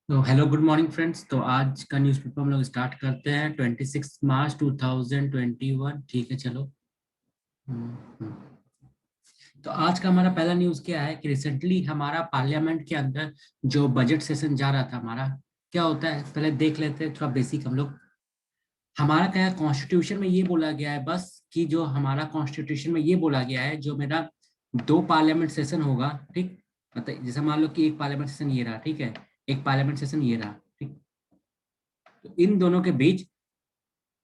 तो hello good morning friends. तो आज का न्यूज़पेपर हम लोग स्टार्ट करते हैं 26 मार्च 2021। ठीक है चलो। हम्म, हम्म। तो आज का हमारा पहला न्यूज़ क्या है कि रिसेंटली हमारा पार्लियामेंट के अंदर जो बजट सेशन जा रहा था हमारा, क्या होता है पहले देख लेते हैं थोड़ा बेसिक हम लोग। हमारा क्या है, कॉन्स्टिट्यूशन में ये बोला गया है बस कि जो हमारा कॉन्स्टिट्यूशन में ये बोला गया है जो मेरा दो पार्लियामेंट सेशन होगा, ठीक। मतलब जैसे मान लो कि एक पार्लियामेंट सेशन ये रहा, ठीक है, एक पार्लियामेंट सेशन ये रहा, ठीक। तो इन दोनों के बीच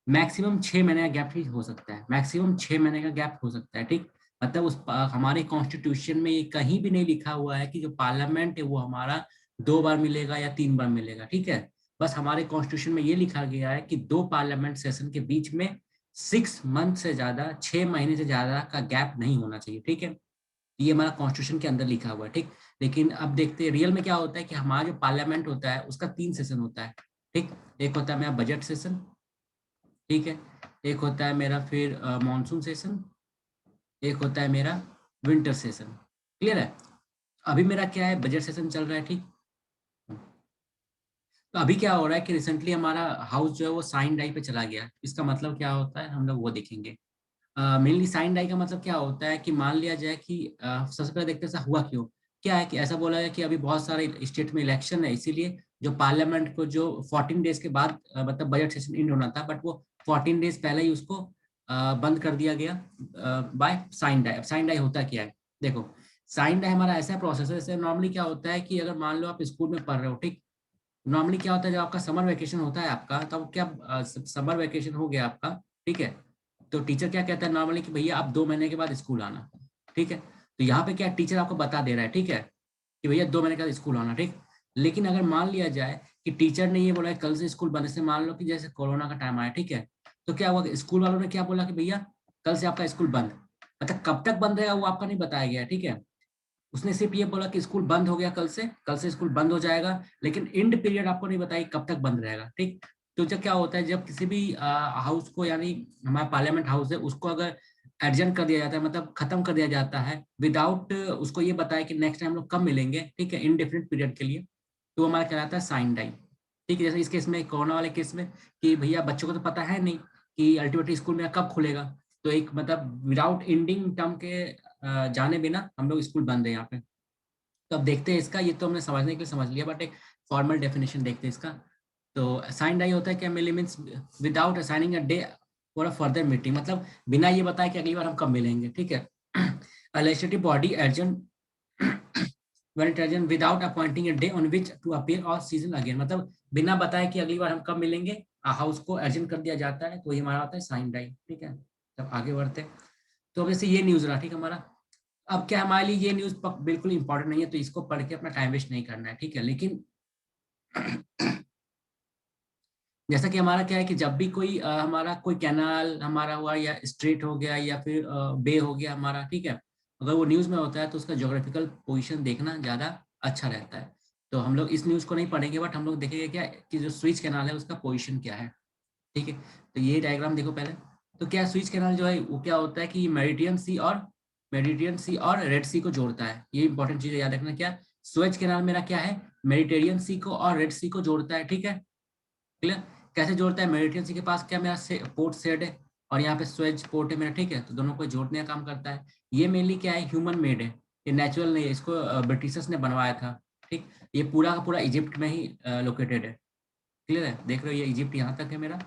मैक्सिमम 6 महीने का गैप ही हो सकता है, मैक्सिमम 6 महीने का गैप हो सकता है, ठीक। मतलब हमारे कॉन्स्टिट्यूशन में ये कहीं भी नहीं लिखा हुआ है कि जो पार्लियामेंट है वो हमारा 2 बार मिलेगा या 3 बार मिलेगा, ठीक है। बस हमारे कॉन्स्टिट्यूशन में ये लिखा गया है कि दो पार्लियामेंट सेशन के बीच में 6 मंथ से ज्यादा, 6 महीने से ज्यादा का गैप नहीं होना चाहिए, ठीक है। ये हमारा कॉन्स्टिट्यूशन के अंदर लिखा हुआ है, ठीक। लेकिन अब देखते हैं रियल में क्या होता है कि हमारा जो पार्लियामेंट होता है उसका 3 सेशन होता है, ठीक। एक होता है मेरा बजट सेशन, ठीक है। एक होता है मेरा फिर मॉनसून सेशन, एक होता है मेरा विंटर सेशन। क्लियर है। अभी मेरा क्या है, बजट सेशन चल रहा है, ठीक। तो अभी क्या हो रहा है कि रिसेंटली हमारा हाउस जो है वो साइन डाई पे चला गया। इसका मतलब क्या होता है हम लोग वो देखेंगे। मेनली साइन डाई का मतलब क्या होता है कि मान लिया जाए कि सबसे पहले देखते हैं ऐसा हुआ क्यों। क्या है कि ऐसा बोला है कि अभी बहुत सारे स्टेट में इलेक्शन है, इसीलिए जो पार्लियामेंट को जो 14 डेज के बाद मतलब बजट सेशन एंड होना था, बट वो 14 डेज पहले ही उसको बंद कर दिया गया बाय साइन डाई। अब साइन डाई होता क्या है, देखो। साइन डाई हमारा ऐसा प्रोसेस है, जैसे नॉर्मली क्या होता है कि अगर मान लो आप स्कूल में पढ़ रहे हो, ठीक। नॉर्मली क्या होता है जब आपका समर वेकेशन होता है आपका, तब क्या समर वेकेशन हो गया आपका, ठीक है। तो टीचर क्या कहता है नॉर्मली कि भैया आप 2 महीने के बाद स्कूल आना, ठीक है। तो यहाँ पे क्या टीचर आपको बता दे रहा है, ठीक है, कि भैया 2 महीने के बाद स्कूल आना, ठीक। लेकिन अगर मान लिया जाए कि टीचर ने ये बोला है कल से स्कूल बंद, से मान लो कि जैसे कोरोना का टाइम आया, ठीक है। तो क्या हुआ कि स्कूल वालों ने क्या बोला कि भैया कल से आपका स्कूल बंद। मतलब कब तक बंद रहेगा वो आपका नहीं बताया गया, ठीक है। उसने सिर्फ ये बोला कि स्कूल बंद हो गया कल से स्कूल बंद हो जाएगा, लेकिन एंड पीरियड आपको नहीं बताई कब तक बंद रहेगा, ठीक। तो जब क्या होता है जब किसी भी हाउस को, यानी हमारा पार्लियामेंट हाउस है उसको अगर एडजर्न कर दिया जाता है, मतलब खत्म कर दिया जाता है विदाउट उसको ये बताया कि नेक्स्ट टाइम हम लोग कब मिलेंगे, ठीक है, इनडेफिनिट पीरियड के लिए, तो वो हमारा कहलाता है साइन डाई, ठीक है। जैसे इस केस में, कोरोना वाले केस में, कि भैया बच्चों को तो पता है नहीं कि अल्टीमेटली स्कूल में कब खुलेगा। तो एक मतलब विदाउट एंडिंग टर्म के जाने बिना हम लोग स्कूल बंद है यहाँ पे। तो अब देखते हैं इसका, ये तो हमने समझने के लिए समझ लिया, बट एक फॉर्मल डेफिनेशन देखते हैं इसका। तो साइन डाई होता है क्या, mainly means without assigning a day for a further meeting, मतलब बिना ये बताए कि अगली बार हम कब मिलेंगे, ठीक है। Legislative body adjourn when it adjourn without appointing a day on which to appear or season again, मतलब बिना बताए कि अगली बार हम कब मिलेंगे, हाउस को एडजर्न कर दिया जाता है, तो ये हमारा होता है साइन डाई, ठीक है। तब आगे बढ़ते हैं। तो अब जैसे ये न्यूज रहा, ठीक है हमारा। अब क्या हमारे लिए ये न्यूज बिल्कुल इंपॉर्टेंट नहीं है, तो इसको पढ़ के अपना टाइम वेस्ट नहीं करना है, ठीक है। लेकिन जैसा कि हमारा क्या है कि जब भी कोई हमारा कोई कैनाल हमारा हुआ या स्ट्रेट हो गया या फिर बे हो गया हमारा, ठीक है, अगर वो न्यूज में होता है तो उसका ज्योग्राफिकल पोजीशन देखना ज्यादा अच्छा रहता है। तो हम लोग इस न्यूज को नहीं पढ़ेंगे, बट हम लोग देखेंगे क्या कि जो स्विच कैनाल है उसका पोजीशन क्या है, ठीक है। तो ये डायग्राम देखो पहले। तो क्या स्विच कैनाल जो है वो क्या होता है कि मेडिटेरियन सी और रेड सी को जोड़ता है। ये इंपॉर्टेंट चीज याद रखना, क्या स्विच कैनाल मेरा क्या है, मेडिटेरियन सी को और रेड सी को जोड़ता है, ठीक है। क्लियर। कैसे जोड़ता है, मेडिटेरियन सी के पास क्या मेरा पोर्ट सेड है और यहाँ पे स्वेज पोर्ट है मेरा, ठीक है। तो दोनों को जोड़ने का काम करता है। ये मेनली क्या है, ह्यूमन मेड है, ये नेचुरल नहीं है, इसको ब्रिटिशर्स ने बनवाया था, ठीक। ये पूरा का पूरा इजिप्ट में ही लोकेटेड है। क्लियर है, देख रहे हो ये इजिप्ट यहाँ तक है मेरा,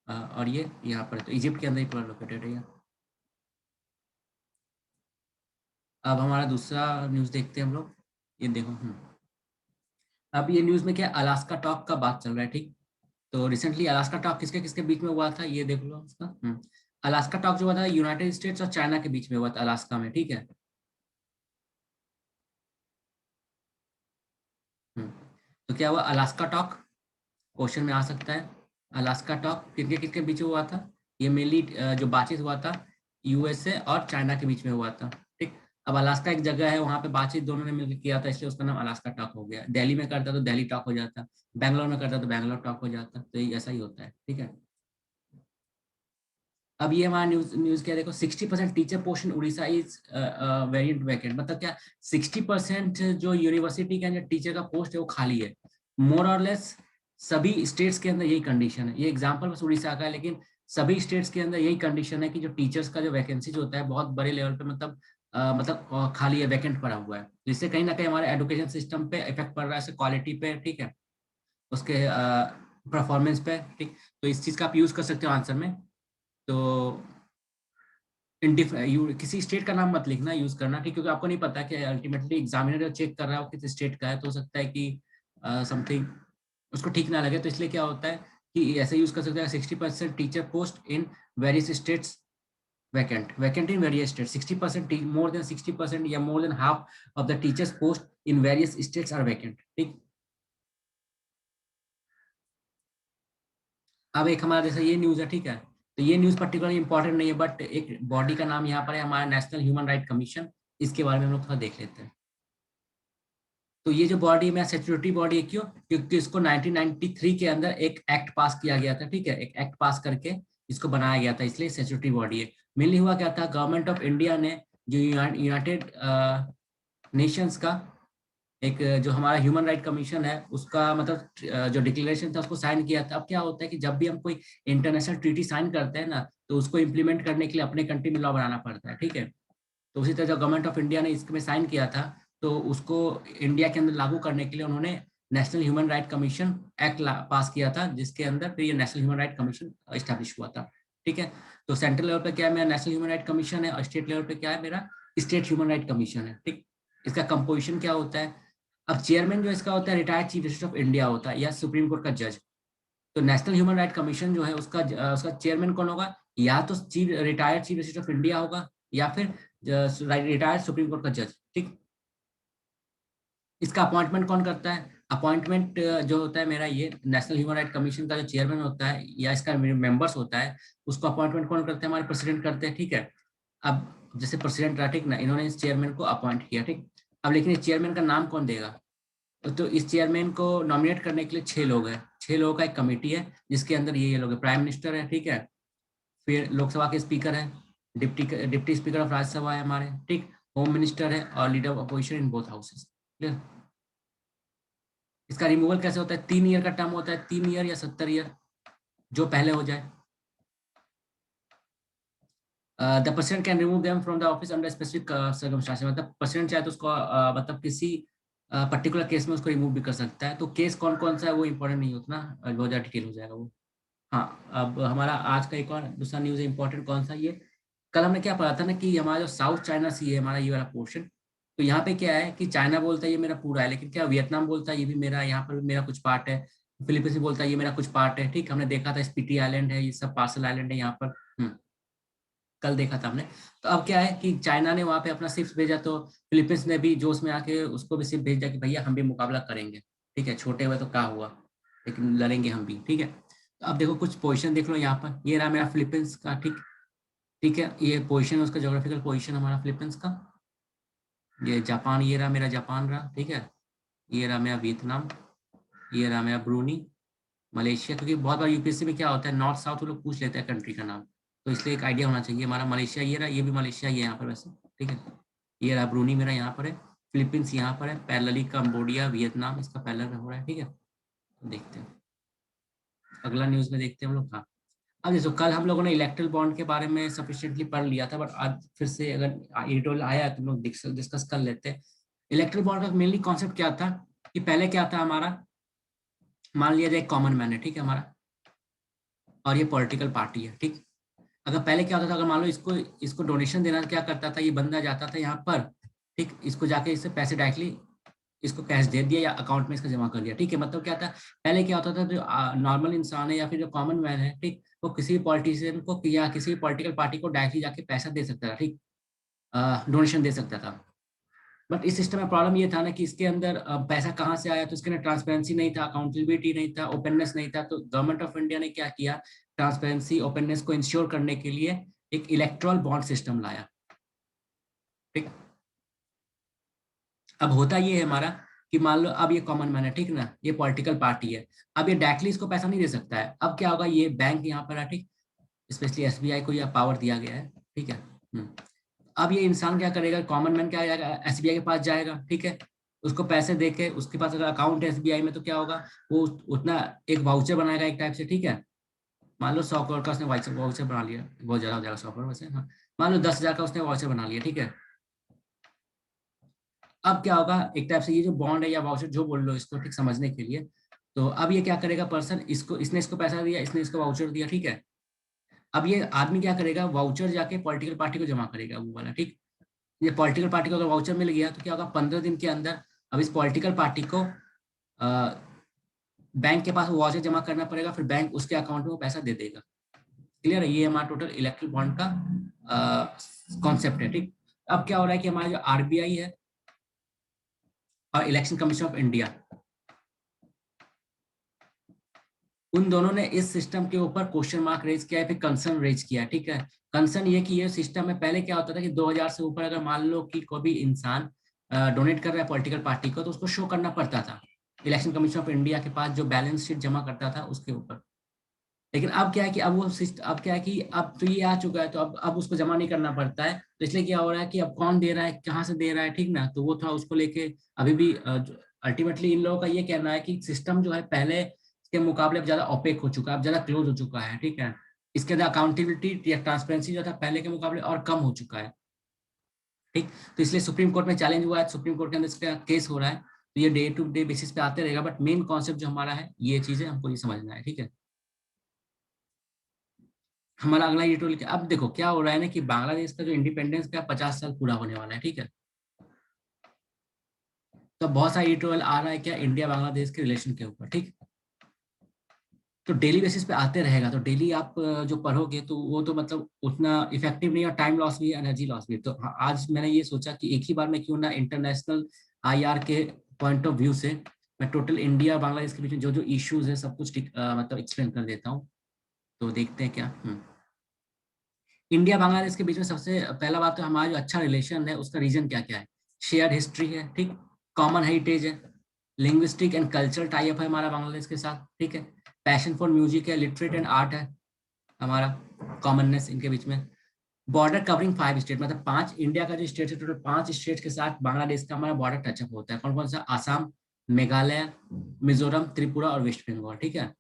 और ये यहाँ पर है, तो इजिप्ट के अंदर ही पूरा लोकेटेड है ये। अब हमारा दूसरा न्यूज देखते हैं हम लोग। ये देखो, अब ये न्यूज में क्या अलास्का टॉक का बात चल रहा है, ठीक। तो रिसेंटली अलास्का टॉक किसके किसके बीच में हुआ था, ये देख लो उसका। अलास्का टॉक जो हुआ था यूनाइटेड स्टेट्स और चाइना के बीच में हुआ था, अलास्का में, ठीक है। तो क्या हुआ अलास्का टॉक, क्वेश्चन में आ सकता है। अलास्का टॉक किसके किसके बीच में हुआ था, ये मेनली जो बातचीत हुआ था यूएसए और चाइना के बीच में हुआ था, ठीक। अब अलास्का एक जगह है, वहां पे बातचीत दोनों ने मिलकर किया था, इसलिए उसका नाम अलास्का टॉक हो गया। दिल्ली में करता तो दिल्ली टॉक हो जाता, बैंगलोर में करता तो बैंगलोर टॉक हो जाता, तो ये ऐसा ही होता है, ठीक है। अब ये हमारा न्यूज न्यूज क्या देखो, 60% teacher post in Orissa is variant vacant, मतलब क्या 60% जो यूनिवर्सिटी का जो टीचर का पोस्ट है वो खाली है। मोर और लेस सभी स्टेट्स के अंदर यही कंडीशन है। ये एग्जांपल बस उड़ीसा का है, लेकिन सभी स्टेट्स के अंदर यही कंडीशन है कि जो टीचर्स का जो वैकेंसी होता है बहुत बड़े लेवल पे मतलब खाली है, वैकेंट पड़ा हुआ है, जिससे कहीं ना कहीं हमारे एजुकेशन सिस्टम पे इफेक्ट पड़ रहा है, क्वालिटी पे, ठीक है, उसके परफॉर्मेंस पे, ठीक। तो इस चीज का आप यूज कर सकते हो आंसर में। तो किसी स्टेट का नाम मत लिखना, यूज करना, ठीक, क्योंकि आपको नहीं पता कि अल्टीमेटली एग्जामिनर जो चेक कर रहा है वो किस स्टेट का है, तो हो सकता है कि समथिंग उसको ठीक ना लगे। तो इसलिए क्या होता है कि ऐसे यूज कर सकते हैं, 60% teacher post in various states vacant in various state, 60%, more than 60% या more than half of the teachers post in various states are vacant, ठीक। अब एक हमारा जैसे ये न्यूज है, ठीक है, तो ये न्यूज पर्टिकुलर इंपॉर्टेंट नहीं है, बट एक बॉडी का नाम यहाँ पर है हमारा नेशनल ह्यूमन राइट कमीशन। इसके बारे में हम लोग थोड़ा देख लेते हैं। तो ये जो बॉडी में स्टैट्यूटरी बॉडी है, क्यों? क्योंकि इसको 1993 के अंदर एक एक्ट पास किया गया था, ठीक है, एक एक्ट पास करके इसको बनाया गया था, इसलिए स्टैट्यूटरी बॉडी है। मेनली हुआ क्या था, गवर्नमेंट ऑफ इंडिया ने जो यूनाइटेड नेशंस का एक जो हमारा ह्यूमन राइट कमीशन है उसका मतलब जो डिक्लेरेशन था उसको साइन किया था। अब क्या होता है कि जब भी हम कोई इंटरनेशनल ट्रीटी साइन करते हैं ना, तो उसको इम्प्लीमेंट करने के लिए अपने कंट्री में लॉ बनाना पड़ता है, ठीक है। तो उसी तरह जब गवर्नमेंट ऑफ इंडिया ने इसमें साइन किया था, तो उसको इंडिया के अंदर लागू करने के लिए उन्होंने national human right commission act पास किया था, जिसके अंदर फिर ये national human right commission establish हुआ था, ठीक है। तो सेंट्रल लेवल पे क्या है, मेरा नेशनल ह्यूमन राइट कमीशन है, और स्टेट लेवल पे क्या है, मेरा स्टेट ह्यूमन राइट कमीशन है, ठीक। इसका कंपोजिशन क्या होता है? अब चेयरमैन जो इसका होता है retired chief justice of India होता है, या सुप्रीम कोर्ट का जज। तो नेशनल ह्यूमन राइट कमीशन जो है उसका चेयरमैन कौन होगा? या तो chief retired chief justice of India होगा, या फिर रिटायर्ड सुप्रीम कोर्ट का जज, ठीक। इसका अपॉइंटमेंट कौन करता है? अपॉइंटमेंट जो होता है मेरा, ये नेशनल ह्यूमन राइट कमीशन का जो चेयरमैन होता है या इसका मेंबर्स होता है, उसको अपॉइंटमेंट कौन करते हैं? हमारे प्रेसिडेंट करते हैं, ठीक है। अब जैसे प्रेसिडेंट रहा, ठीक ना, इन्होंने इस चेयरमैन को अपॉइंट किया, ठीक। अब लेकिन इस चेयरमैन का नाम कौन देगा? तो इस चेयरमैन को नॉमिनेट करने के लिए 6 लोग हैं, 6 लोगों का एक कमेटी है, जिसके अंदर ये लोग है, प्राइम मिनिस्टर है, ठीक है, फिर लोकसभा के स्पीकर है, डिप्टी स्पीकर ऑफ राज्यसभा है हमारे, ठीक, होम मिनिस्टर है, और leader of opposition in both houses, clear. इसका रिमूवल कैसे होता है? 3 ईयर का टर्म होता है, 3 ईयर या 70 ईयर, जो पहले हो जाए। The president can remove them from the office under specific circumstances, मतलब प्रेसिडेंट चाहे तो उसको मतलब किसी पर्टिकुलर केस में उसको रिमूव भी कर सकता है। तो केस कौन कौन सा है वो इंपॉर्टेंट नहीं होता ना, बहुत ज़्यादा डिटेल हो जाएगा वो। हाँ, अब हमारा आज का एक और दूसरा न्यूज़ है इंपॉर्टेंट, कौन सा ये? कल हमने क्या पढ़ा था ना कि हमारा जो साउथ चाइना सी है हमारा, ये वाला पोर्शन, तो यहाँ पे क्या है कि चाइना बोलता है ये मेरा पूरा है, लेकिन क्या वियतनाम बोलता है ये भी मेरा, यहाँ पर भी मेरा कुछ पार्ट है। फिलीपींस भी बोलता है ये मेरा कुछ पार्ट है, ठीक। हमने देखा था स्पीटी आइलैंड है, ये सब पार्सल आइलैंड है यहाँ पर। कल देखा था हमने। तो अब क्या है कि चाइना ने वहां पे अपना शिप्स भेजा, तो फिलीपींस ने भी जोश में आके उसको भी शिप भेजा कि भैया हम भी मुकाबला करेंगे, ठीक है, छोटे हुए तो क्या हुआ, लेकिन लड़ेंगे हम भी, ठीक है। तो अब देखो कुछ पोजीशन देख लो यहाँ पर, ये रहा मेरा फिलीपींस का, ठीक, ठीक है, ये पोजीशन उसका जोग्राफिकल पोजीशन हमारा फिलीपींस का। ये जापान, ये रहा मेरा जापान रहा, ठीक है, ये रहा मेरा वियतनाम, ये रहा मेरा ब्रूनी, मलेशिया, क्योंकि बहुत बार यूपीएससी में क्या होता है, नॉर्थ साउथ वो लोग पूछ लेते हैं कंट्री का नाम, तो इसलिए एक आइडिया होना चाहिए। हमारा मलेशिया ये रहा, ये भी मलेशिया ये यहाँ पर वैसे, ठीक है। ये रहा ब्रूनी मेरा यहाँ पर है, फिलीपींस यहाँ पर है, पैरेलली कंबोडिया, वियतनाम इसका पैरेलल हो रहा है, ठीक है। तो देखते हैं अगला न्यूज में, देखते हैं हम लोग। हाँ, अब जैसे कल हम लोगों ने इलेक्ट्रल बॉन्ड के बारे में सफिशिएंटली पढ़ लिया था, बट आज फिर से अगर एडिटोरियल आया तो हम लोग डिस्कस कर लेते हैं। इलेक्ट्रल बॉन्ड का मेनली कॉन्सेप्ट क्या था कि पहले क्या था हमारा, मान लिया जाए कॉमन मैन है, ठीक है हमारा, और ये पॉलिटिकल पार्टी है, ठीक। अगर पहले क्या होता था, अगर मान लो इसको इसको डोनेशन देना, क्या करता था, ये बंदा जाता था यहाँ पर, ठीक, इसको जाके इससे पैसे डायरेक्टली इसको कैश दे दिया या अकाउंट में इसका जमा कर दिया, ठीक है। मतलब क्या था, पहले क्या होता था, जो नॉर्मल इंसान है या फिर जो कॉमन मैन है, ठीक, वो किसी भी पॉलिटिशियन को या किसी पॉलिटिकल पार्टी को डायरेक्टली जाके पैसा दे सकता था, ठीक, डोनेशन दे सकता था। बट इस सिस्टम में प्रॉब्लम ये था ना कि इसके अंदर पैसा कहाँ से आया, तो इसके अंदर ट्रांसपेरेंसी नहीं था, अकाउंटेबिलिटी नहीं था, ओपननेस नहीं था। तो गवर्नमेंट ऑफ इंडिया ने क्या किया, ट्रांसपेरेंसी ओपननेस को इंश्योर करने के लिए एक इलेक्ट्रल बॉन्ड सिस्टम लाया, ठीक। अब होता ये है हमारा कि मान लो अब ये कॉमन मैन है, ठीक ना, ये पॉलिटिकल पार्टी है, अब ये डायरेक्टली इसको पैसा नहीं दे सकता है। अब क्या होगा, ये बैंक यहाँ पर है, ठीक, स्पेशली एसबीआई को यह पावर दिया गया है, ठीक है। अब ये इंसान क्या करेगा, कॉमन मैन क्या जाएगा, एसबीआई के पास जाएगा, ठीक है, उसको पैसे दे के, उसके पास अगर अकाउंट है एसबीआई में, तो क्या होगा, वो उतना एक वाउचर बनाएगा एक टाइप से, ठीक है। मान लो 100 करोड़ का उसने वाउचर वाउचर बना लिया, बहुत ज्यादा हो जाएगा 100 करोड़ वैसे, हाँ। मान लो 10,000 का उसने वाउचर बना लिया, ठीक है। अब क्या होगा, एक टाइप से ये जो बॉन्ड है या वाउचर जो बोल लो इसको, ठीक समझने के लिए, तो अब ये क्या करेगा पर्सन, इसको, इसने इसको पैसा दिया, इसने इसको वाउचर दिया, ठीक है। अब ये आदमी क्या करेगा, वाउचर जाके पॉलिटिकल पार्टी को जमा करेगा वो वाला, ठीक। ये पॉलिटिकल पार्टी को अगर वाउचर मिल गया तो क्या होगा, 15 दिन के अंदर अब इस पॉलिटिकल पार्टी को बैंक के पास वो वाउचर जमा करना पड़ेगा, फिर बैंक उसके अकाउंट में वो पैसा दे देगा। क्लियर है, ये हमारा टोटल इलेक्ट्रिक बॉन्ड का कॉन्सेप्ट है, ठीक। अब क्या हो रहा है कि हमारा जो आरबीआई है और इलेक्शन कमीशन ऑफ इंडिया, उन दोनों ने इस सिस्टम के ऊपर क्वेश्चन मार्क रेज किया है, फिर कंसर्न रेज किया है, ठीक है। कंसर्न ये कि ये सिस्टम में पहले क्या होता था कि 2000 से ऊपर अगर मान लो कि कोई भी इंसान डोनेट कर रहा है पॉलिटिकल पार्टी को, तो उसको शो करना पड़ता था इलेक्शन कमीशन ऑफ इंडिया के पास, जो बैलेंस शीट जमा करता था उसके ऊपर। लेकिन अब क्या है कि अब वो सिस्टम, अब क्या है कि अब तो ये आ चुका है, तो अब उसको जमा नहीं करना पड़ता है, तो इसलिए क्या हो रहा है कि अब कौन दे रहा है, कहाँ से दे रहा है, ठीक ना। तो वो थोड़ा उसको लेके अभी भी अल्टीमेटली इन लोगों का ये कहना है कि सिस्टम जो है पहले के मुकाबले अब ज्यादा ओपेक हो चुका है, अब ज्यादा क्लोज हो चुका है, ठीक है। इसके अंदर अकाउंटेबिलिटी या ट्रांसपेरेंसी जो था पहले के मुकाबले और कम हो चुका है, ठीक। तो इसलिए सुप्रीम कोर्ट में चैलेंज हुआ है, सुप्रीम कोर्ट के अंदर इसका केस हो रहा है, तो ये डे टू डे बेसिस पे आते रहेगा, बट मेन कॉन्सेप्ट जो हमारा है ये चीजें हमको ये समझना है, ठीक है। हमारा अगला एडिटोरियल क्या, अब देखो क्या हो रहा है ना कि बांग्लादेश का जो इंडिपेंडेंस का 50 साल पूरा होने वाला है, ठीक है। तो बहुत सारा एडिटोरियल आ रहा है क्या, इंडिया बांग्लादेश के रिलेशन के ऊपर, ठीक। तो डेली बेसिस पे आते रहेगा, तो डेली आप जो पढ़ोगे तो वो तो मतलब उतना इफेक्टिव नहीं, और टाइम लॉस भी है, एनर्जी लॉस भी है। तो आज मैंने ये सोचा कि एक ही बार में क्यों ना इंटरनेशनल आईआर के पॉइंट ऑफ व्यू से मैं टोटल इंडिया और बांग्लादेश के बीच में जो जो इश्यूज है सब कुछ मतलब एक्सप्लेन कर देता हूँ। तो देखते हैं क्या। इंडिया बांग्लादेश के बीच में सबसे पहला बात तो हमारा जो अच्छा रिलेशन है उसका रीजन क्या क्या है। शेयर्ड हिस्ट्री है, ठीक। कॉमन हेरिटेज है, लिंग्विस्टिक एंड कल्चरल टाइप है हमारा बांग्लादेश के साथ, ठीक है। पैशन फॉर म्यूजिक है, लिटरेट एंड आर्ट है हमारा, कॉमननेस इनके बीच में। बॉर्डर कवरिंग 5 स्टेट, मतलब 5 इंडिया का जो स्टेट है टोटल 5 स्टेट के साथ बांग्लादेश का हमारा बॉर्डर टचअप होता है। कौन कौन सा, आसाम, मेघालय, मिजोरम, त्रिपुरा और वेस्ट बंगाल, ठीक है।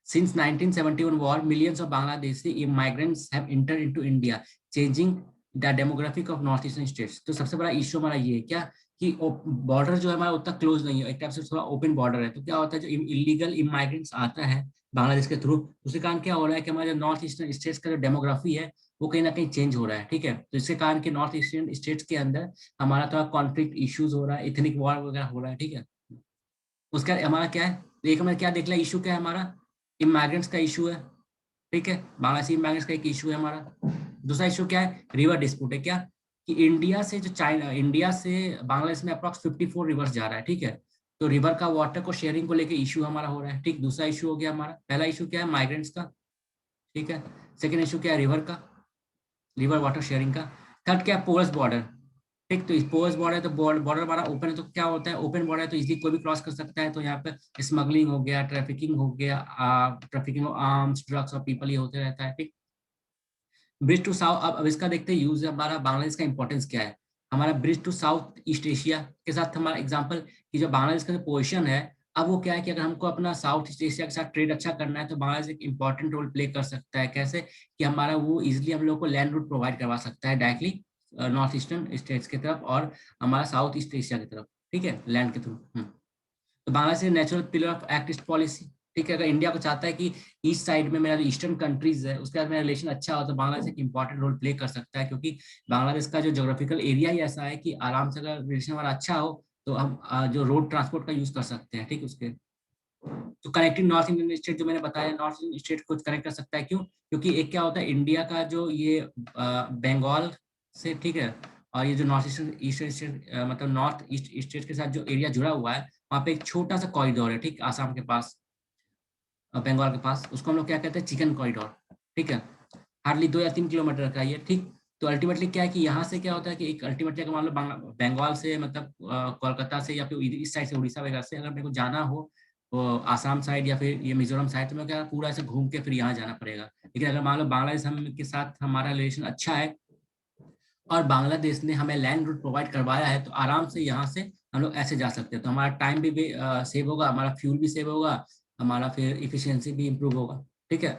Since 1971 war, millions of Bangladeshi migrants have entered into India, changing the demographic of northeastern states. तो सबसे बड़ा इश्यू हमारा ये है क्या कि बॉर्डर जो है हमारा उतना क्लोज नहीं है, एक टाइप से थोड़ा ओपन बॉर्डर है। तो क्या होता है, जो इलीगल इमाइग्रेंट्स आता है बांग्लादेश के थ्रू, उसके कारण क्या हो रहा है कि हमारे नॉर्थ ईस्टर्न स्टेट्स का जो डेमोग्राफी है वो कहीं ना कहीं चेंज हो रहा है, ठीक है। तो इसके कारण कि नॉर्थ ईस्टर्न स्टेट्स के अंदर हमारा थोड़ा कॉन्फ्लिक्ट इश्यूज हो रहा है, इथनिक वॉर वगैरह हो रहा है, ठीक है। उसका हमारा क्या है, एक हमें क्या देख लिया इशू क्या है हमारा, इमाइग्रेंट्स का इशू है, ठीक है। बांग्लादेशी इमाइग्रेंट्स का एक इशू है हमारा। दूसरा इशू क्या है, रिवर डिस्प्यूट है, क्या कि इंडिया से जो चाइना, इंडिया से बांग्लादेश में अप्रॉक्स 54 रिवर्स जा रहा है, ठीक है। तो रिवर का वाटर को शेयरिंग को लेके इशू हमारा हो रहा है, ठीक। दूसरा इशू हो गया हमारा, पहला इशू क्या है माइग्रेंट्स का, ठीक है। सेकेंड इशू क्या है, रिवर का, रिवर वाटर शेयरिंग का। थर्ड क्या है, पोरस बॉर्डर, ठीक। तो पोरस बॉर्डर है तो बॉर्डर हमारा ओपन है, तो क्या होता है, ओपन बॉर्डर है तो इजीली कोई भी क्रॉस कर सकता है। तो यहाँ पे स्मगलिंग हो गया, ट्रैफिकिंग हो गया, ट्रैफिकिंग ऑफ आर्म्स, ड्रग्स और पीपल, ये होते रहता है, ठीक। ब्रिज टू साउथ, अब इसका देखते हैं यूज हमारा बांग्लादेश का इंपॉर्टेंस क्या है। हमारा bridge to South East Asia के साथ हमारा एग्जांपल कि जो बांग्लादेश का जो पोजीशन है, अब वो क्या है कि अगर हमको अपना साउथ ईस्ट एशिया के साथ ट्रेड अच्छा करना है तो बांग्लादेश एक इंपॉर्टेंट रोल प्ले कर सकता है। कैसे कि हमारा वो इजिली हम लोग को लैंड रूट प्रोवाइड करवा सकता है डायरेक्टली नॉर्थ ईस्टर्न स्टेट्स की तरफ और हमारा साउथ ईस्ट एशिया की तरफ, ठीक है, लैंड के थ्रू। तो Bangladesh natural pillar of act east policy, ठीक है। अगर इंडिया को चाहता है कि ईस्ट साइड में मेरा जो ईस्टर्न कंट्रीज है उसके साथ मेरा रिलेशन अच्छा हो, तो बांग्लादेश एक इंपॉर्टेंट रोल प्ले कर सकता है, क्योंकि बांग्लादेश का जो जोग्राफिकल एरिया ही ऐसा है कि आराम से अगर रिलेशन हमारा अच्छा हो तो हम जो रोड ट्रांसपोर्ट का यूज कर सकते हैं, ठीक। उसके तो कनेक्टिंग नॉर्थ इंडियन स्टेट जो मैंने बताया, नॉर्थ इंडियन स्टेट को कनेक्ट कर सकता है, क्यों, क्योंकि एक क्या होता है इंडिया का जो ये बंगाल से, ठीक है, और ये जो नॉर्थ ईस्टर्न ईस्टर्न स्टेट मतलब नॉर्थ ईस्ट स्टेट के साथ जो एरिया जुड़ा हुआ है, वहाँ पे एक छोटा सा कॉरिडोर है, ठीक, आसाम के पास, बंगाल के पास, उसको हम लोग क्या कहते हैं, चिकन कॉरिडोर, ठीक है। हार्डली 2 या 3 किलोमीटर का ये, ठीक। तो अल्टीमेटली क्या है कि यहाँ से क्या होता है कि एक अल्टीमेटली अगर मान लो बंगाल से मतलब कोलकाता से या फिर इस साइड से उड़ीसा वगैरह से अगर मेरे को जाना हो तो आसाम साइड या फिर ये मिजोरम साइड, तो मैं क्या पूरा ऐसे घूम के फिर यहाँ जाना पड़ेगा। लेकिन अगर मान लो बांग्लादेश हम के साथ हमारा रिलेशन अच्छा है और बांग्लादेश ने हमें लैंड रूट प्रोवाइड करवाया है, तो आराम से यहाँ से हम लोग ऐसे जा सकते हैं। तो हमारा टाइम भी सेव होगा, हमारा फ्यूल भी सेव होगा, हमारा फिर इफिशियंसी भी इम्प्रूव होगा। ठीक है।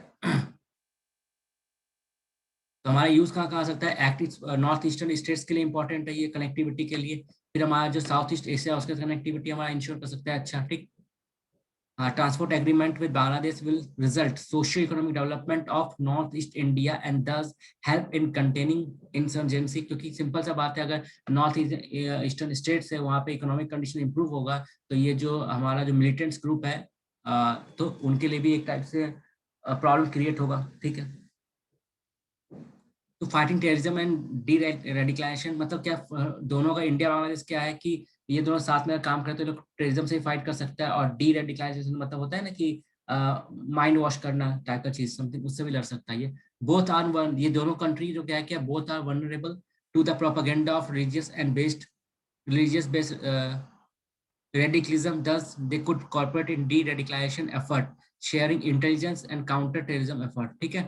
तो हमारा यूज कहाँ कहाँ आ सकता है? एक्ट नॉर्थ ईस्टर्न स्टेट्स के लिए इंपॉर्टेंट है ये कनेक्टिविटी के लिए। फिर हमारा जो साउथ ईस्ट एशिया उसके कनेक्टिविटी हमारा इंश्योर कर सकता है। अच्छा, ठीक। Transport agreement with Bangladesh will result socio-economic development of Northeast India and thus help in containing insurgency। क्योंकि सिंपल सा बात है, अगर नॉर्थ ईस्टर्न स्टेट्स है वहाँ पे इकोनॉमिक कंडीशन इंप्रूव होगा तो ये जो हमारा जो मिलिटेंट्स ग्रुप है तो उनके लिए भी एक टाइप से प्रॉब्लम क्रिएट होगा। ठीक है। तो fighting terrorism and deradicalisation मतलब क्या, दोनों का इंडिया बांग्लादेश क्या है कि ये दोनों साथ में काम करते हैं तो टेररिज्म से फाइट कर सकता है। और डी रेडिकलाइजेशन मतलब होता है ना कि माइंड वॉश करना टाइप का चीज, समथिंग, उससे भी लड़ सकता है ये। बोथ आर वन, ये दोनों कंट्री जो क्या है क्या, both are vulnerable to the propaganda of religious based radicalism, thus they could cooperate in de-radicalization effort, sharing intelligence and counter terrorism effort। ठीक है।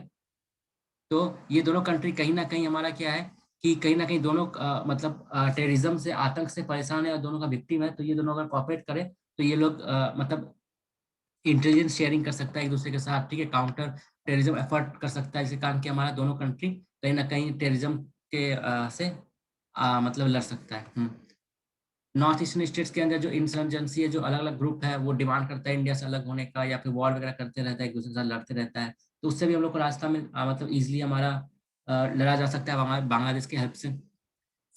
तो ये दोनों कंट्री कहीं ना कहीं हमारा क्या है कि कहीं ना कहीं दोनों मतलब टेररिज्म से, आतंक से परेशान है और दोनों का विक्टिम है। तो ये दोनों अगर कॉपरेट करें तो ये लोग मतलब इंटेलिजेंस शेयरिंग कर सकता है एक दूसरे के साथ। ठीक है। काउंटर टेररिज्म एफर्ट कर सकता है, जिसके कारण कि हमारा दोनों कंट्री कहीं ना कहीं टेररिज्म के से मतलब लड़ सकता है। नॉर्थ ईस्टर्न स्टेट्स के अंदर जो इंसर्जेंसी है, जो अलग अलग ग्रुप है, वो डिमांड करता है इंडिया से अलग होने का, या फिर वॉर वगैरह करते रहता है, एक दूसरे के साथ लड़ते रहता है। तो उससे भी हम लोग को रास्ता में मतलब इजिली हमारा लड़ा जा सकता है बांग्लादेश के हेल्प से।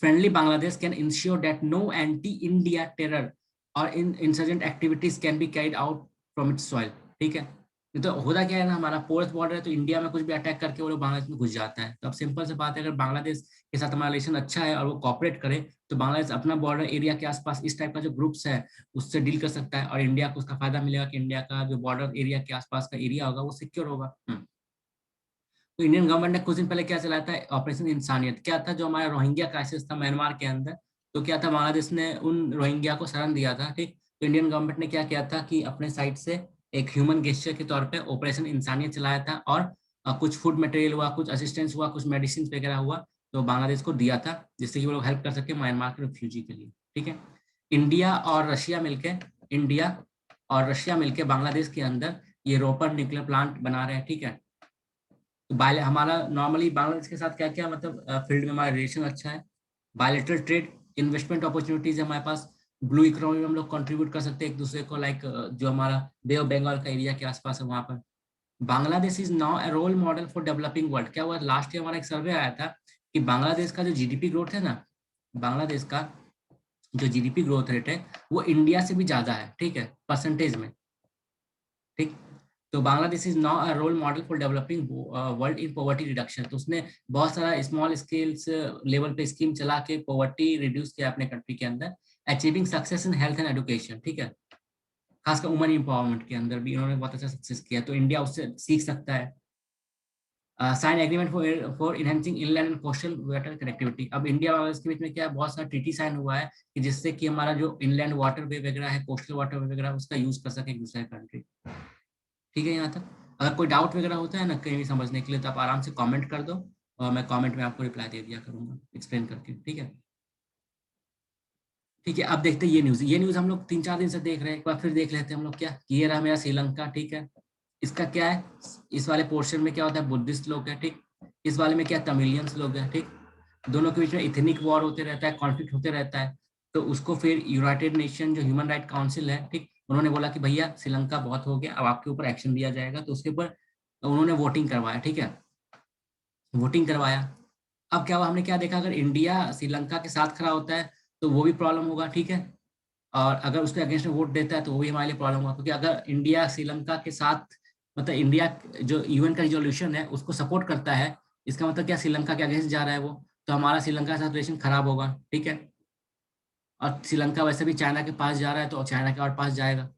Friendly Bangladesh can ensure that no anti India terror और इन insurgent activities can be carried out from its soil. ठीक है। नहीं तो होता क्या है ना, हमारा पोर्स बॉर्डर है तो इंडिया में कुछ भी अटैक करके वो लोग बांग्लादेश में घुस जाता है। तो अब सिंपल से बात है, अगर बांग्लादेश के साथ हमारा रिलेशन अच्छा है और वो कॉपरेट करे तो बांग्लादेश अपना बॉर्डर एरिया के आसपास इस टाइप का जो ग्रुप्स है उससे डील कर सकता है, और इंडिया को उसका फायदा मिलेगा कि इंडिया का जो बॉर्डर एरिया के आसपास का एरिया होगा वो सिक्योर होगा। तो इंडियन गवर्नमेंट ने कुछ दिन पहले क्या चलाया था, ऑपरेशन इंसानियत। क्या था, जो हमारा रोहिंग्या क्राइसिस था म्यांमार के अंदर, तो क्या था, बांग्लादेश ने उन रोहिंग्या को शरण दिया था। ठीक। तो इंडियन गवर्नमेंट ने क्या किया था कि अपने साइड से एक ह्यूमन गेस्चर के तौर पे ऑपरेशन इंसानियत चलाया था, और कुछ फूड मटेरियल हुआ, कुछ असिस्टेंस हुआ, कुछ मेडिसिन वगैरह हुआ, तो बांग्लादेश को दिया था, जिससे कि वो लोग हेल्प कर सके म्यांमार के रिफ्यूजी के लिए। ठीक है। इंडिया और रशिया मिलके इंडिया और रशिया मिलके बांग्लादेश के अंदर ये रोपर न्यूक्लियर प्लांट बना रहे हैं। ठीक है। तो हमारा नॉर्मली बांग्लादेश के साथ क्या क्या मतलब फील्ड में हमारा रिलेशन अच्छा है। बायलेटरल ट्रेड, इन्वेस्टमेंट अपॉर्चुनिटीज है हमारे पास। ब्लू इकोनॉमी में हम लोग कंट्रीब्यूट कर सकते हैं एक दूसरे को, लाइक जो हमारा बे ऑफ बंगाल का एरिया के आसपास है वहां पर। Bangladesh is now a role model for developing world. क्या हुआ, लास्ट ईयर हमारा एक सर्वे आया था कि बांग्लादेश का जो जीडीपी ग्रोथ है ना, बांग्लादेश का जो जीडीपी ग्रोथ रेट है वो इंडिया से भी ज्यादा है। ठीक है, परसेंटेज में। ठीक। तो Bangladesh is now a role model for developing world in poverty reduction. तो उसने बहुत सारा स्मॉल स्केल्स लेवल पे स्कीम चला के पॉवर्टी रिड्यूस किया अपने कंट्री के अंदर। Achieving success in health and education. ठीक है। खासकर वुमन एम्पावरमेंट के अंदर भी इन्होंने बहुत अच्छा सक्सेस किया, तो इंडिया उससे सीख सकता है। Sign agreement for enhancing inland and coastal water connectivity. अब इंडिया बांग्लादेश के बीच में क्या बहुत सारा ट्रीटी साइन हुआ है कि जिससे कि हमारा जो इनलैंड वाटर वे वगैरह है, कोस्टल वाटर वे वगैरह, उसका यूज कर सके एक दूसरे कंट्री। ठीक है। यहाँ तक अगर कोई डाउट वगैरह होता है ना कहीं भी समझने के लिए, तो आप आराम से कमेंट कर दो और मैं कमेंट में आपको रिप्लाई दे दिया करूंगा एक्सप्लेन करके। ठीक है। ठीक है। अब देखते हैं ये न्यूज़ हम लोग 3-4 दिन से देख रहे हैं, एक बार फिर देख लेते हैं हम लोग। क्या ये रहा मेरा श्रीलंका। ठीक है। इसका क्या है, इस वाले पोर्शन में क्या होता है, बुद्धिस्ट लोग है। ठीक। इस वाले में क्या, तमिलियंस लोग हैं। ठीक। दोनों के बीच में इथनिक वॉर होते रहता है, कॉन्फ्लिक्ट होते रहता है। तो उसको फिर यूनाइटेड नेशन जो ह्यूमन राइट काउंसिल है, ठीक, उन्होंने बोला कि भैया श्रीलंका बहुत हो गया, अब आपके ऊपर एक्शन लिया जाएगा। तो उसके ऊपर उन्होंने वोटिंग करवाया। ठीक है। वोटिंग करवाया। अब क्या हुआ, हमने क्या देखा, अगर इंडिया श्रीलंका के साथ खड़ा होता है तो वो भी प्रॉब्लम होगा। ठीक है। और अगर उसके अगेंस्ट में वोट देता है तो वो भी हमारे लिए प्रॉब्लम होगा, क्योंकि अगर इंडिया श्रीलंका के साथ मतलब इंडिया जो यूएन का रिजोल्यूशन है उसको सपोर्ट करता है, इसका मतलब क्या, श्रीलंका के अगेंस्ट जा रहा है वो, तो हमारा श्रीलंका के साथ रिलेशन खराब होगा। ठीक है। और श्रीलंका वैसे भी चाइना के पास जा रहा है तो चाइना के और पास जाएगा।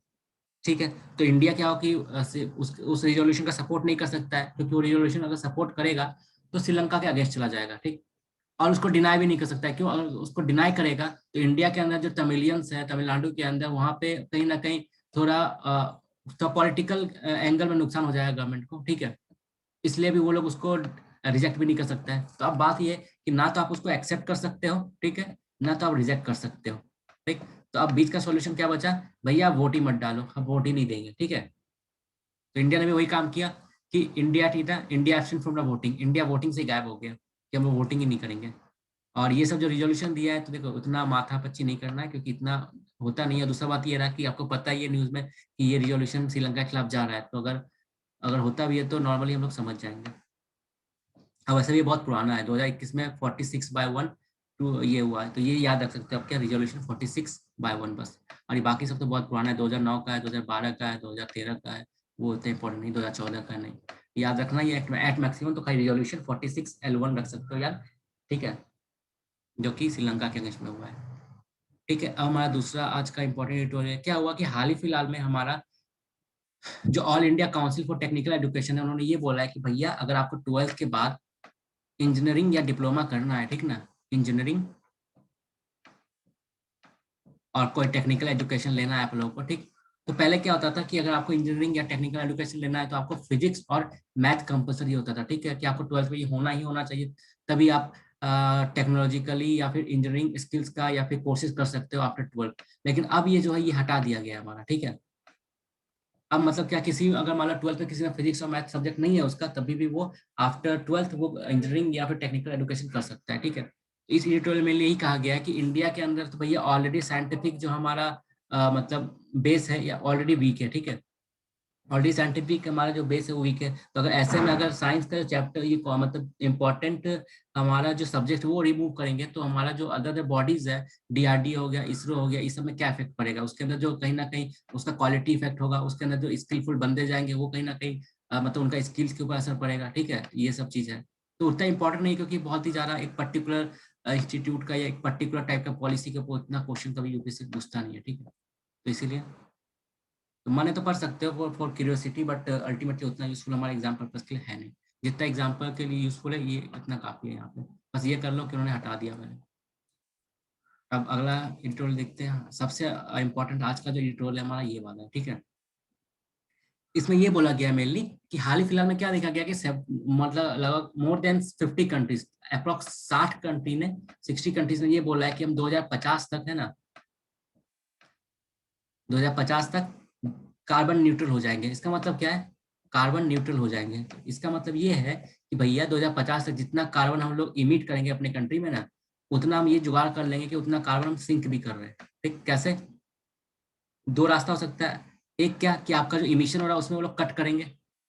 ठीक है। तो इंडिया क्या हो कि उस रिजोल्यूशन का सपोर्ट नहीं कर सकता है, क्योंकि वो रिजोल्यूशन अगर सपोर्ट करेगा तो श्रीलंका के अगेंस्ट चला जाएगा। ठीक। और उसको डिनाई भी नहीं कर सकता है, क्यों, अगर उसको डिनाई करेगा तो इंडिया के अंदर जो तमिलियंस है तमिलनाडु के अंदर, वहां पे कहीं ना कहीं थोड़ा तो पॉलिटिकल एंगल में नुकसान हो जाएगा गवर्नमेंट को। ठीक है। इसलिए भी वो लोग उसको रिजेक्ट भी नहीं कर सकता है। तो अब बात ये है कि ना तो आप उसको एक्सेप्ट कर सकते हो, ठीक है, ना तो आप रिजेक्ट कर सकते हो। ठीक। तो अब बीच का सॉल्यूशन क्या बचा, भैया वोट ही मत डालो, हम वोट ही नहीं देंगे, ठीक है। तो इंडिया ने भी वही काम किया कि इंडिया ठीक था, India absent from the voting, India voting से गायब हो गया कि हम लोग वोटिंग ही नहीं करेंगे। और ये सब जो रिजोल्यूशन दिया है, तो देखो उतना माथापच्ची नहीं करना है, क्योंकि इतना होता नहीं है। दूसरा बात ये रहा कि आपको पता ही है न्यूज में कि ये रिजोल्यूशन श्रीलंका के खिलाफ जा रहा है, तो अगर अगर होता भी है तो नॉर्मली हम लोग समझ जाएंगे। अब वैसे भी ये बहुत पुराना है, 2021 में 46/1 टू ये हुआ है, तो ये याद रख सकते हो आप क्या, रिजोल्यूशन 46/1 बस। और ये बाकी सब तो बहुत पुराना है, 2009 का है, 2012 का है, 2013 का है, वो उतने इंपॉर्टेंट नहीं, 2014 का नहीं। याद रखना ये एट मैक्सिमम तो खाली रिजोल्यूशन 46L1 रख सकते हो यार, ठीक है, जो कि श्रीलंका के अगेंस्ट में हुआ है। ठीक है, अब हमारा दूसरा आज का इंपॉर्टेंट एडिटोरियल क्या हुआ कि हाल ही फिलहाल में हमारा जो all India council for technical education है, उन्होंने ये बोला है कि भैया अगर आपको 12th के बाद इंजीनियरिंग या डिप्लोमा करना है, ठीक ना, इंजीनियरिंग और कोई टेक्निकल एजुकेशन लेना है आप लोगों को, ठीक। तो पहले क्या होता था कि अगर आपको इंजीनियरिंग या टेक्निकल एजुकेशन लेना है तो आपको फिजिक्स और मैथ कंपलसरी होता था, ठीक है, कि आपको 12th में ये होना ही होना चाहिए, तभी आप टेक्नोलॉजिकली या फिर इंजीनियरिंग स्किल्स का या फिर कोर्सेज कर सकते हो आफ्टर 12th। लेकिन अब ये जो है ये हटा दिया गया है हमारा, ठीक है। अब मतलब क्या, किसी अगर मान लो 12th में किसी में फिजिक्स और मैथ सब्जेक्ट नहीं है उसका, तभी भी वो आफ्टर 12th वो इंजीनियरिंग या फिर टेक्निकल एजुकेशन कर सकता है, ठीक है। इस एडिटोरियल में यही कहा गया है कि इंडिया के अंदर तो भैया ऑलरेडी साइंटिफिक जो हमारा मतलब बेस है या ऑलरेडी वीक है, ठीक है। ऑलरेडी साइंटिफिक हमारा जो बेस है वो वीक है, तो अगर ऐसे में अगर साइंस का जो चैप्टर ये मतलब इम्पोर्टेंट हमारा जो सब्जेक्ट वो रिमूव करेंगे, तो हमारा जो अदर बॉडीज है, डीआरडीओ हो गया, इसरो हो गया, इस सब में क्या इफेक्ट पड़ेगा, उसके अंदर जो कहीं ना कहीं उसका क्वालिटी इफेक्ट होगा, उसके अंदर जो स्किलफुल बंदे जाएंगे वो कहीं ना कहीं मतलब उनका स्किल्स के ऊपर असर पड़ेगा, ठीक है, ये सब चीज है। तो उतना इंपॉर्टेंट नहीं, क्योंकि बहुत ही ज्यादा एक पर्टिकुलर इंस्टीट्यूट का या एक पर्टिकुलर टाइप का पॉलिसी के ऊपर उतना क्वेश्चन कभी यूपीएससी पूछता नहीं है, ठीक है। तो इसीलिए तो माने तो पढ़ सकते हो फॉर क्यूरियोसिटी, बट अल्टीमेटली उतना यूजफुल हमारे एग्जाम पर्पज के लिए है नहीं, जितना एग्जाम्पल के लिए यूजफुल है ये इतना काफी है यहाँ पे। बस ये कर लो कि उन्होंने हटा दिया मैंने। अब अगला एडिटोरियल देखते हैं, सबसे इंपॉर्टेंट आज का जो एडिटोरियल है हमारा ये वाला है, ठीक है। इसमें ये बोला गया मेनली कि हाल ही फिलहाल में क्या देखा गया कि मतलब लगभग more than 50 countries, approx 60 country ने 60 कंट्रीज ने ये बोला है कि हम 2050 तक है ना, 2050 तक कार्बन न्यूट्रल हो जाएंगे। इसका मतलब क्या है, कार्बन न्यूट्रल हो जाएंगे, तो इसका मतलब ये है कि भैया 2050 तक जितना कार्बन हम लोग इमिट करेंगे अपने कंट्री में ना, उतना हम ये जुगाड़ कर लेंगे कि उतना कार्बन हम सिंक भी कर रहे हैं, ठीक। कैसे, दो रास्ता हो सकता है। एक क्या कि आपका जो इमिशन हो रहा है उसमें वो लोग कट करेंगे,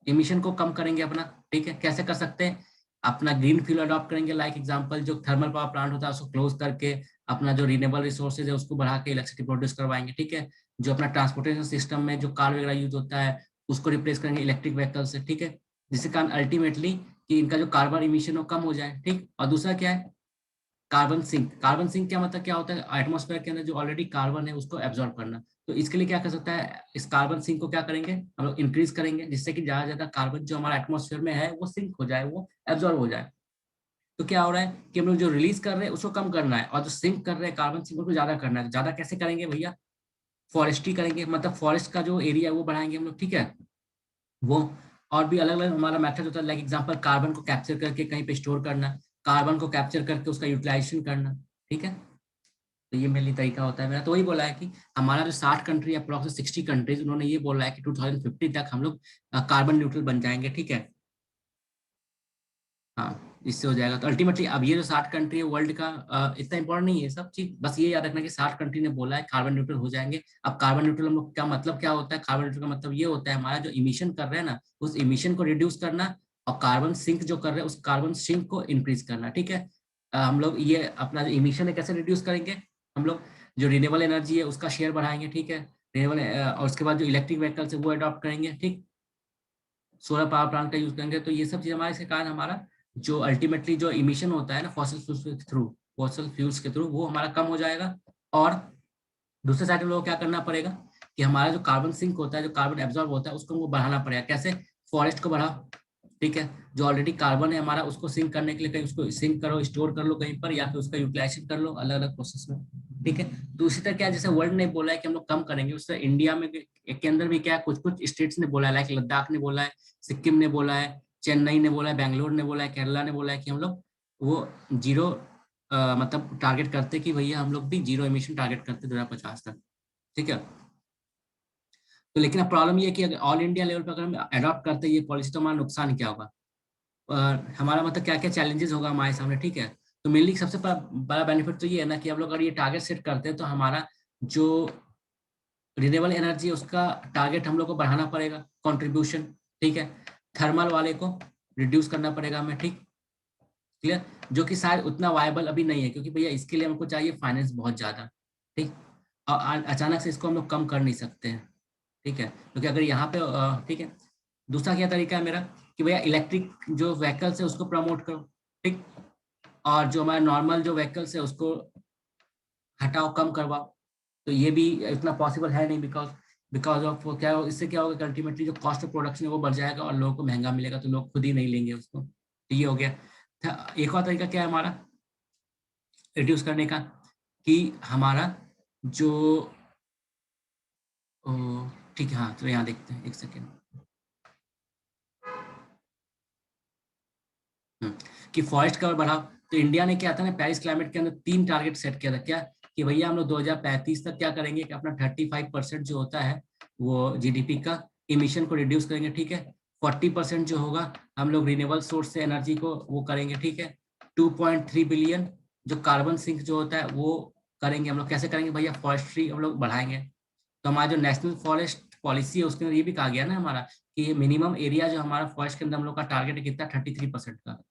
इमिशन को कम करेंगे अपना, ठीक है। कैसे कर सकते हैं, अपना ग्रीन फ्यूल अडॉप्ट करेंगे, लाइक एग्जांपल जो थर्मल पावर प्लांट होता है उसको क्लोज करके अपना जो रिन्यूएबल रिसोर्सेज है उसको बढ़ा के इलेक्ट्रिसिटी प्रोड्यूस करवाएंगे, ठीक है। जो अपना ट्रांसपोर्टेशन सिस्टम में जो कार वगैरह यूज होता है उसको रिप्लेस करेंगे इलेक्ट्रिक व्हीकल से, ठीक है। जिससे कारण अल्टीमेटली कि इनका जो कार्बन इमिशन हो कम हो जाए, ठीक। और दूसरा क्या है, कार्बन सिंक। कार्बन सिंक क्या मतलब क्या होता है, एटमॉस्फेयर के अंदर जो ऑलरेडी कार्बन है उसको एब्जॉर्ब करना। तो इसके लिए क्या कर सकता है, इस कार्बन सिंक को क्या करेंगे हम लोग, इंक्रीज करेंगे, जिससे कि ज्यादा ज्यादा कार्बन जो हमारा एटमॉस्फेयर में है वो सिंक हो जाए, वो एब्जॉर्ब हो जाए। तो क्या हो रहा है कि हम लोग जो रिलीज कर रहे हैं उसको कम करना है, और जो सिंक कर रहे हैं कार्बन सिंक को ज्यादा करना है। तो ज्यादा कैसे करेंगे भैया, फॉरेस्ट्री करेंगे, मतलब फॉरेस्ट का जो एरिया है वो बढ़ाएंगे हम लोग, ठीक है। वो और भी अलग अलग हमारा मेथड होता है, लाइक एग्जांपल कार्बन को कैप्चर करके कहीं पे स्टोर करना, कार्बन को कैप्चर करके उसका यूटिलाइजेशन करना, ठीक है। तो ये मेनली तरीका होता है मेरा। तो वही बोला है कि हमारा जो 60 कंट्री अप्रोक्स 60 कंट्रीज, उन्होंने ये बोला है कि 2050 तक हम लोग कार्बन न्यूट्रल बन जाएंगे, ठीक है। हाँ, इससे हो जाएगा। तो अल्टीमेटली अब ये जो 60 कंट्री है वर्ल्ड का, इतना इंपॉर्टेंट नहीं है सब चीज, बस ये याद रखना कि 60 कंट्री ने बोला है कार्बन न्यूट्रल हो जाएंगे। अब कार्बन न्यूट्रल हम लोग क्या मतलब क्या होता है, कार्बन न्यूट्रल का मतलब ये होता है हमारा जो इमिशन कर रहे हैं ना उस इमिशन को रिड्यूस करना, और कार्बन सिंक जो कर रहे हैं उस कार्बन सिंक को इंक्रीज करना, ठीक है। हम लोग ये अपना जो इमिशन है कैसे रिड्यूस करेंगे, हम लोग जो रिन्यूएबल एनर्जी है उसका शेयर बढ़ाएंगे, ठीक है। रिन्यूएबल और उसके बाद जो इलेक्ट्रिक व्हीकल्स है वो अडॉप्ट करेंगे, ठीक। सोलर पावर प्लांट का यूज करेंगे। तो ये सब चीज हमारे इसके कारण हमारा जो अल्टीमेटली जो इमिशन होता है ना फॉसिल फ्यूल्स के थ्रू वो हमारा कम हो जाएगा। और दूसरे साइड में लोगों को क्या करना पड़ेगा कि हमारा जो कार्बन सिंक होता है, जो कार्बन एब्जॉर्ब होता है उसको हमको बढ़ाना पड़ेगा। कैसे, फॉरेस्ट को बढ़ाओ, ठीक है। जो ऑलरेडी कार्बन है हमारा उसको सिंक करने के लिए कहीं उसको सिंक करो, स्टोर कर लो कहीं पर, या फिर उसका यूटिलाइजेशन कर लो अलग अलग प्रोसेस में, ठीक है। तो उसी तरह क्या है, जैसे वर्ल्ड ने बोला है कि हम लोग कम करेंगे, उससे इंडिया में के अंदर भी क्या है, कुछ कुछ स्टेट्स ने बोला है, लाइक लद्दाख ने बोला है, सिक्किम ने बोला है, चेन्नई ने बोला है, बैंगलोर ने बोला है, केरला ने बोला है कि हम लोग वो जीरो मतलब टारगेट करते कि भैया हम लोग भी जीरो एमिशन टारगेट करते 2050 तक, ठीक है। तो लेकिन अब प्रॉब्लम ये है कि अगर ऑल इंडिया लेवल पर अगर हम अडॉप्ट करते हैं ये पॉलिसी, तो हमारा नुकसान क्या होगा, हमारा मतलब क्या क्या चैलेंजेस होगा हमारे सामने, ठीक है। तो मेनली सबसे बड़ा बेनिफिट तो ये है ना कि हम लोग अगर ये टारगेट सेट करते हैं तो हमारा जो रिन्यूएबल एनर्जी है उसका टारगेट हम लोग को बढ़ाना पड़ेगा, कंट्रीब्यूशन, ठीक है। थर्मल वाले को रिड्यूस करना पड़ेगा हमें, ठीक, क्लियर। जो कि शायद उतना वायबल अभी नहीं है, क्योंकि भैया इसके लिए हमको चाहिए फाइनेंस बहुत ज्यादा, ठीक। और अचानक से इसको हम लोग कम कर नहीं सकते हैं, ठीक है, क्योंकि अगर यहाँ पे ठीक है। दूसरा क्या तरीका है मेरा कि भैया इलेक्ट्रिक जो व्हीकल्स है उसको प्रमोट करो, ठीक। और जो हमारा नॉर्मल जो व्हीकल्स है उसको हटाओ, कम करवाओ। तो ये भी इतना पॉसिबल है नहीं, बिकॉज बिकॉज ऑफ क्या इससे क्या होगा, अल्टीमेटली जो कॉस्ट ऑफ प्रोडक्शन है वो बढ़ जाएगा और लोगों को महंगा मिलेगा, तो लोग खुद ही नहीं लेंगे उसको। तो ये हो गया एक और तरीका क्या है हमारा रिड्यूस करने का, कि हमारा जो ओ, ठीक है, हाँ, तो यहाँ देखते हैं, एक सेकेंड। कि फॉरेस्ट कवर बढ़ाओ। तो इंडिया ने क्या था ना, पेरिस क्लाइमेट के अंदर 3 टारगेट सेट किया था, क्या कि भैया हम लोग 2035 तक क्या करेंगे कि अपना 35% जो होता है वो जीडीपी का इमिशन को रिड्यूस करेंगे, ठीक है। 40% जो होगा हम लोग रिन्यूएबल सोर्स से एनर्जी को वो करेंगे, ठीक है। 2.3 बिलियन जो कार्बन सिंक जो होता है वो करेंगे हम लोग। कैसे करेंगे भैया, फॉरेस्ट्री हम लोग बढ़ाएंगे। तो हमारा जो नेशनल फॉरेस्ट पॉलिसी है उसके अंदर ये भी कहा गया ना हमारा कि मिनिमम एरिया जो हमारा फॉरेस्ट के अंदर हम लोग का टारगेट है कितना, 33% का।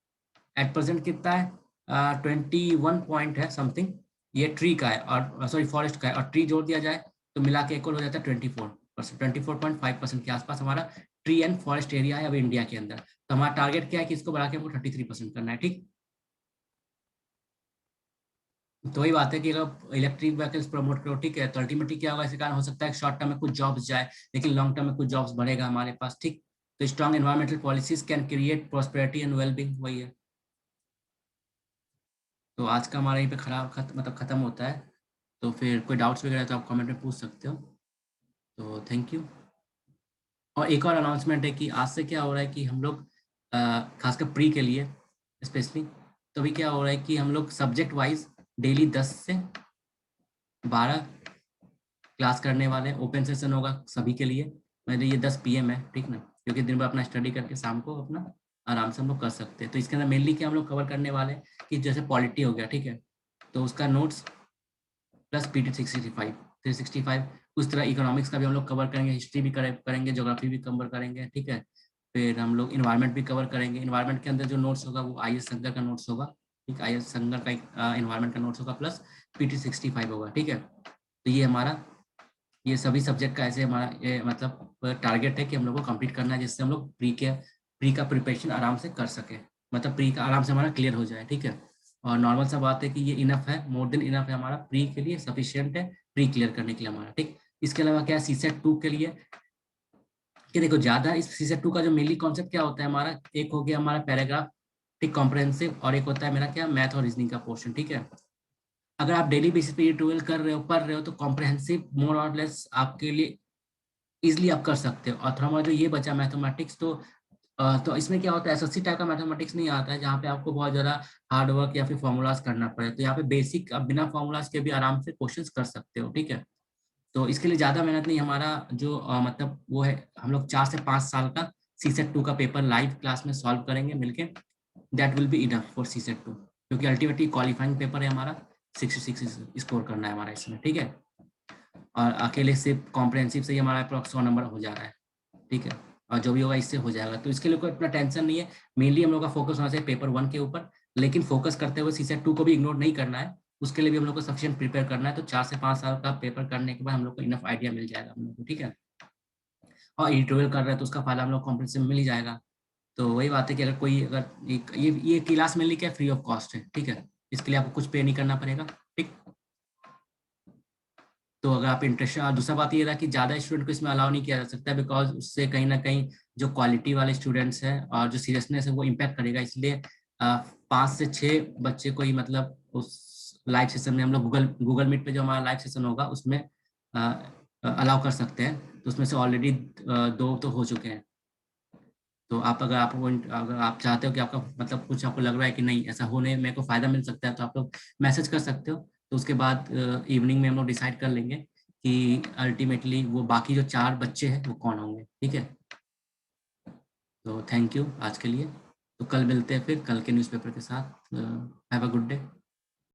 एट प्रेजेंट कितना है, 21 पॉइंट है समथिंग, ये ट्री का है, और सॉरी फॉरेस्ट का है, और ट्री जोड़ दिया जाए तो मिला के एक और हो जाता है 24%, 24.5% के आसपास हमारा ट्री एंड फॉरेस्ट एरिया है अभी इंडिया के अंदर। तो हमारा टारगेट क्या है कि इसको बढ़ा के हमको 33% करना है, ठीक। तो वही बात है कि अगर इलेक्ट्रिक व्हीकल्स प्रमोट करो, ठीक है, तो अल्टीमेटली क्या होगा, इसके कारण हो सकता है शॉर्ट टर्म में कुछ जॉब्स जाए, लेकिन लॉन्ग टर्म में कुछ जॉब्स बढ़ेगा हमारे पास, ठीक। तो strong environmental policies can create prosperity and wellbeing, वही है। तो आज का हमारा यहीं पे मतलब खत्म होता है। तो फिर कोई डाउट्स वगैरह तो आप कमेंट में पूछ सकते हो। तो थैंक यू। और एक और अनाउंसमेंट है कि आज से क्या हो रहा है कि हम लोग खासकर प्री के लिए स्पेशली, तो अभी क्या हो रहा है कि हम लोग सब्जेक्ट वाइज डेली 10 से 12 क्लास करने वाले हैं। ओपन सेशन होगा सभी के लिए। मेरे ये 10 PM है, ठीक ना, क्योंकि दिन भर अपना स्टडी करके शाम को अपना आराम से हम लोग कर सकते हैं। तो इसके अंदर मेनली क्या हम लोग कवर करने वाले हैं कि जैसे पॉलिटी हो गया, ठीक है, तो उसका नोट्स प्लस PT 365 उस तरह इकोनॉमिक्स का भी हम लोग कवर करेंगे, हिस्ट्री भी करेंगे, ज्योग्राफी भी कवर करेंगे, ठीक है। फिर हम लोग इन्वायरमेंट भी कवर करेंगे। इन्वायरमेंट के अंदर जो नोट्स होगा वो IS संगर का नोट्स होगा, ठीक, IS संगर का इन्वायरमेंट का नोट्स होगा प्लस PT 65 होगा, ठीक है। तो ये हमारा ये सभी सब्जेक्ट का ऐसे हमारा ये मतलब टारगेट है कि हम लोग को कंप्लीट करना है, जिससे हम लोग प्री का प्रिपरेशन आराम से कर सके, मतलब प्री का आराम से हमारा क्लियर हो जाए, ठीक है। और नॉर्मल सा बात है कि ये इनफ है, मोर देन इनफ है हमारा प्री के लिए, सफिशियंट है प्री क्लियर करने के लिए हमारा, ठीक। इसके अलावा क्या है CSET 2 के लिए, कि देखो ज्यादा इस CSET 2 का जो मेनली कॉन्सेप्ट क्या होता है हमारा, एक हो गया हमारा पैराग्राफ, ठीक, कॉम्प्रहेंसिव, और एक होता है मेरा क्या, मैथ और रीजनिंग का पोर्शन, ठीक है। अगर आप डेली बेसिस पे ये 12 कर रहे हो, पढ़ रहे हो, तो कॉम्प्रहेंसिव मोर और लेस आपके लिए इजिली आप कर सकते हो। और थोड़ा हमारा जो ये बचा मैथमेटिक्स, तो इसमें क्या होता है, SSC टाइप का मैथमेटिक्स नहीं आता है जहाँ पे आपको बहुत ज्यादा हार्ड वर्क या फिर फॉर्मूलाज करना पड़े। तो यहाँ पे बेसिक आप बिना फॉर्मूलाज के भी आराम से क्वेश्चंस कर सकते हो, ठीक है। तो इसके लिए ज्यादा मेहनत नहीं, हमारा जो मतलब वो है, हम लोग 4 से 5 साल का CSET 2 का पेपर लाइव क्लास में सॉल्व करेंगे मिलके। That will be enough for CSET 2, क्योंकि अल्टीमेटली क्वालिफाइंग पेपर है हमारा, 66 स्कोर करना है हमारा इसमें, ठीक है। और अकेले सिर्फ कॉम्प्रहेंसिव से ही हमारा अप्रॉक्स 100 नंबर हो जा रहा है, ठीक है। और जो भी होगा इससे हो जाएगा, तो इसके लिए कोई इतना टेंशन नहीं है। मेनली हम लोग का फोकस होना चाहिए पेपर 1 के ऊपर, लेकिन फोकस करते हुए CSET 2 को भी इग्नोर नहीं करना है। उसके लिए भी हम लोग को सफिशिएंट प्रिपेयर करना है। तो 4 से 5 साल का पेपर करने के बाद हम लोग को इनफ आइडिया मिल जाएगा हम लोग को, ठीक है। और E12 कर रहे हैं तो उसका फायदा हम लोग कॉम्प्रिहेंसिव में मिल ही जाएगा। तो वही बात है कि अगर कोई अगर ये क्लास मिलनी क्या फ्री ऑफ कॉस्ट है, ठीक है। इसके लिए आपको कुछ पे नहीं करना पड़ेगा, ठीक। तो अगर आप इंटरेस्ट, और दूसरा बात ये रहा कि ज़्यादा स्टूडेंट को इसमें अलाउ नहीं किया जा सकता, बिकॉज उससे कहीं ना कहीं जो क्वालिटी वाले स्टूडेंट्स हैं और जो सीरियसनेस है वो इम्पैक्ट करेगा। इसलिए 5 से 6 बच्चे को ही मतलब उस लाइव सेशन में हम लोग गूगल मीट पे जो हमारा लाइव सेशन होगा उसमें अलाउ कर सकते हैं। तो उसमें से ऑलरेडी 2 तो हो चुके हैं। तो आप अगर आप चाहते हो कि आपका मतलब कुछ आपको लग रहा है कि नहीं ऐसा होने मेरे को फ़ायदा मिल सकता है, तो आप लोग मैसेज कर सकते हो। तो उसके बाद इवनिंग में हम लोग डिसाइड कर लेंगे कि अल्टीमेटली वो बाकी जो 4 बच्चे हैं वो कौन होंगे, ठीक है? तो थैंक यू आज के लिए। तो कल मिलते हैं फिर कल के न्यूज़पेपर के साथ। Have a good day.